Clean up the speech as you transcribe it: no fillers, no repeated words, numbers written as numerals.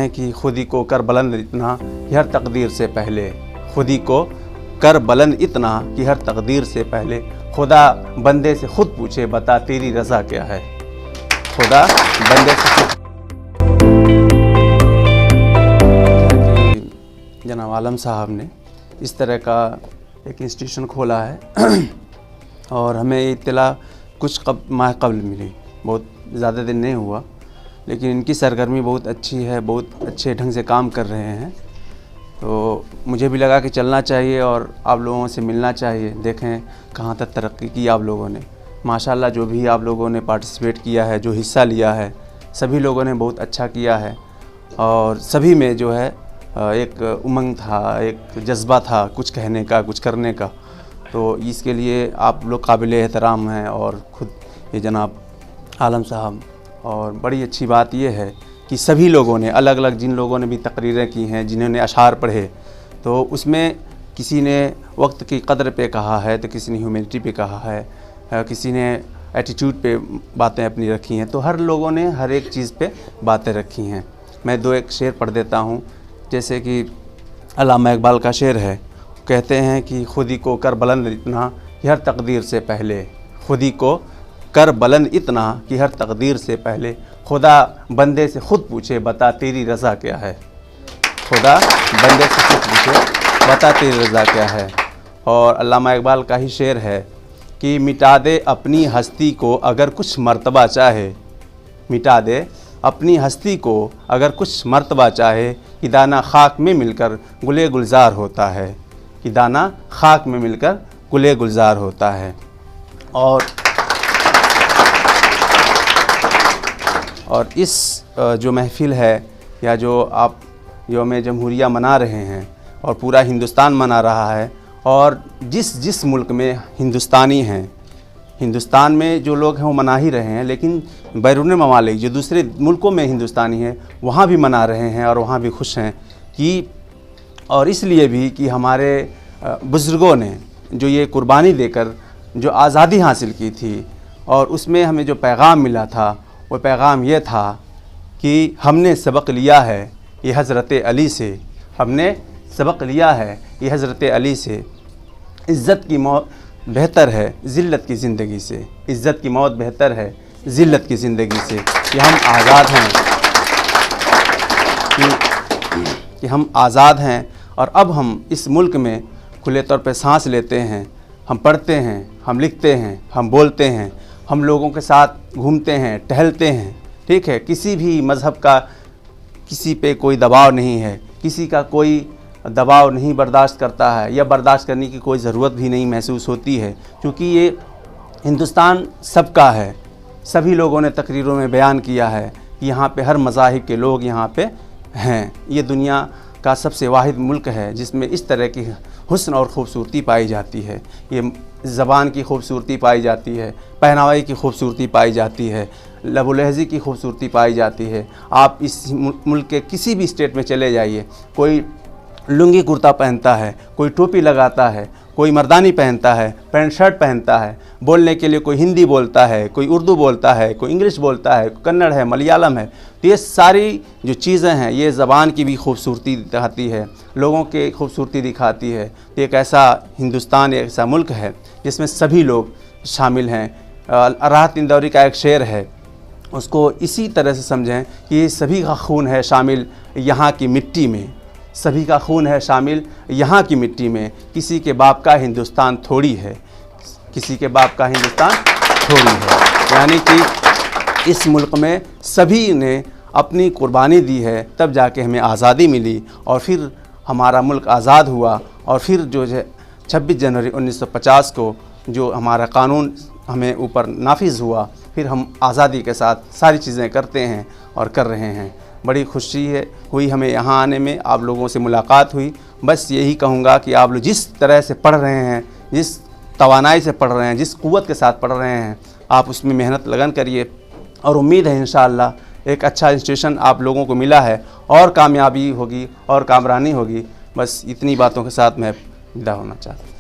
हैं कि खुदी को कर बुलंद इतना कि हर तकदीर से पहले, खुदी को कर बुलंद इतना कि हर तकदीर से पहले, खुदा बंदे से खुद पूछे बता तेरी रज़ा क्या है। खुदा बंदे से खुद। जनाब आलम साहब ने इस तरह का एक इंस्टीट्यूशन खोला है और हमें ये इत्तला कुछ माह कबल मिली, बहुत ज़्यादा दिन नहीं हुआ, लेकिन इनकी सरगर्मी बहुत अच्छी है, बहुत अच्छे ढंग से काम कर रहे हैं। तो मुझे भी लगा कि चलना चाहिए और आप लोगों से मिलना चाहिए, देखें कहाँ तक तरक्की की आप लोगों ने। माशाल्लाह जो भी आप लोगों ने पार्टिसिपेट किया है, जो हिस्सा लिया है, सभी लोगों ने बहुत अच्छा किया है और सभी में जो है एक उमंग था, एक जज्बा था कुछ कहने का, कुछ करने का। तो इसके लिए आप लोग काबिल एहतराम हैं और ख़ुद ये जनाब आलम साहब। और बड़ी अच्छी बात यह है कि सभी लोगों ने अलग अलग, जिन लोगों ने भी तकरीरें की हैं, जिन्होंने अशार पढ़े, तो उसमें किसी ने वक्त की कदर पे कहा है, तो किसी ने ह्यूमैनिटी पे कहा है, किसी ने एटीट्यूड पे बातें अपनी रखी हैं। तो हर लोगों ने हर एक चीज़ पे बातें रखी हैं। मैं दो एक शेर पढ़ देता हूँ, जैसे कि अल्लामा इकबाल का शेर है, कहते हैं कि खुदी को कर बुलंद इतना कि हर तकदीर से पहले, खुदी को कर बुलंद इतना कि हर तकदीर से पहले, खुदा बंदे से खुद पूछे बता तेरी रज़ा क्या है। खुदा बंदे से खुद पूछे बता तेरी रज़ा क्या है। और अल्लामा इकबाल का ही शेर है कि मिटा दे अपनी हस्ती को अगर कुछ मर्तबा चाहे, मिटा दे अपनी हस्ती को अगर कुछ मर्तबा चाहे, कि दाना खाक में मिलकर गुले गुलजार होता है, कि दाना खाक में मिलकर गुले गुलजार होता है। और इस जो महफ़िल है या जो आप यौम जमहूरिया मना रहे हैं और पूरा हिंदुस्तान मना रहा है, और जिस मुल्क में हिंदुस्तानी हैं, हिंदुस्तान में जो लोग हैं वो मना ही रहे हैं, लेकिन बैरून ममालिक जो दूसरे मुल्कों में हिंदुस्तानी हैं वहाँ भी मना रहे हैं और वहाँ भी खुश हैं कि, और इसलिए भी कि हमारे बुज़ुर्गों ने जो ये कुर्बानी देकर जो आज़ादी हासिल की थी और उसमें हमें जो पैगाम मिला था, वो पैगाम ये था कि हमने सबक लिया है ये हज़रत अली से, हमने सबक लिया है ये हज़रत अली से, इज़्ज़त की मौत बेहतर है ज़िल्लत की ज़िंदगी से, इज़्ज़त की मौत बेहतर है ज़िल्लत की ज़िंदगी से, कि हम आज़ाद हैं, कि हम आज़ाद हैं और अब हम इस मुल्क में खुले तौर पे सांस लेते हैं, हम पढ़ते हैं, हम लिखते हैं, हम बोलते हैं, हम लोगों के साथ घूमते हैं, टहलते हैं, ठीक है। किसी भी मज़हब का किसी पे कोई दबाव नहीं है, किसी का कोई दबाव नहीं बर्दाश्त करता है, या बर्दाश्त करने की कोई ज़रूरत भी नहीं महसूस होती है, क्योंकि ये हिंदुस्तान सबका है। सभी लोगों ने तकरीरों में बयान किया है कि यहाँ पे हर मज़ाहिब के लोग यहाँ पे हैं। ये दुनिया का सबसे वाहिद मुल्क है जिसमें इस तरह की हुस्न और ख़ूबसूरती पाई जाती है। ये ज़बान की खूबसूरती पाई जाती है, पहनावे की खूबसूरती पाई जाती है, लबो लहज़ी की खूबसूरती पाई जाती है। आप इस मुल्क के किसी भी स्टेट में चले जाइए, कोई लुंगी कुर्ता पहनता है, कोई टोपी लगाता है, कोई मर्दानी पहनता है, पैंट शर्ट पहनता है, बोलने के लिए कोई हिंदी बोलता है, कोई उर्दू बोलता है, कोई इंग्लिश बोलता है, कन्नड़ है, मलयालम है। तो ये सारी जो चीज़ें हैं ये ज़बान की भी खूबसूरती दिखाती है, लोगों के खूबसूरती दिखाती है। तो एक ऐसा हिंदुस्तान, एक ऐसा मुल्क है जिसमें सभी लोग शामिल हैं। राहत इंदौरी का एक शेर है, उसको इसी तरह से समझें कि सभी का खून है शामिल यहाँ की मिट्टी में, सभी का खून है शामिल यहाँ की मिट्टी में, किसी के बाप का हिंदुस्तान थोड़ी है, किसी के बाप का हिंदुस्तान थोड़ी है। यानी कि इस मुल्क में सभी ने अपनी कुर्बानी दी है, तब जाके हमें आज़ादी मिली और फिर हमारा मुल्क आज़ाद हुआ। और फिर जो है 26 जनवरी 1950 को जो हमारा कानून हमें ऊपर नाफिज हुआ, फिर हम आज़ादी के साथ सारी चीज़ें करते हैं और कर रहे हैं। बड़ी खुशी हुई हमें यहाँ आने में, आप लोगों से मुलाकात हुई। बस यही कहूँगा कि आप लोग जिस तरह से पढ़ रहे हैं, जिस तवानाई से पढ़ रहे हैं, जिस क़ुव्वत के साथ पढ़ रहे हैं, आप उसमें मेहनत लगन करिए और उम्मीद है इंशाअल्लाह एक अच्छा इंस्टीट्यूशन आप लोगों को मिला है और कामयाबी होगी और कामरानी होगी। बस इतनी बातों के साथ मैं विदा होना चाहता हूँ।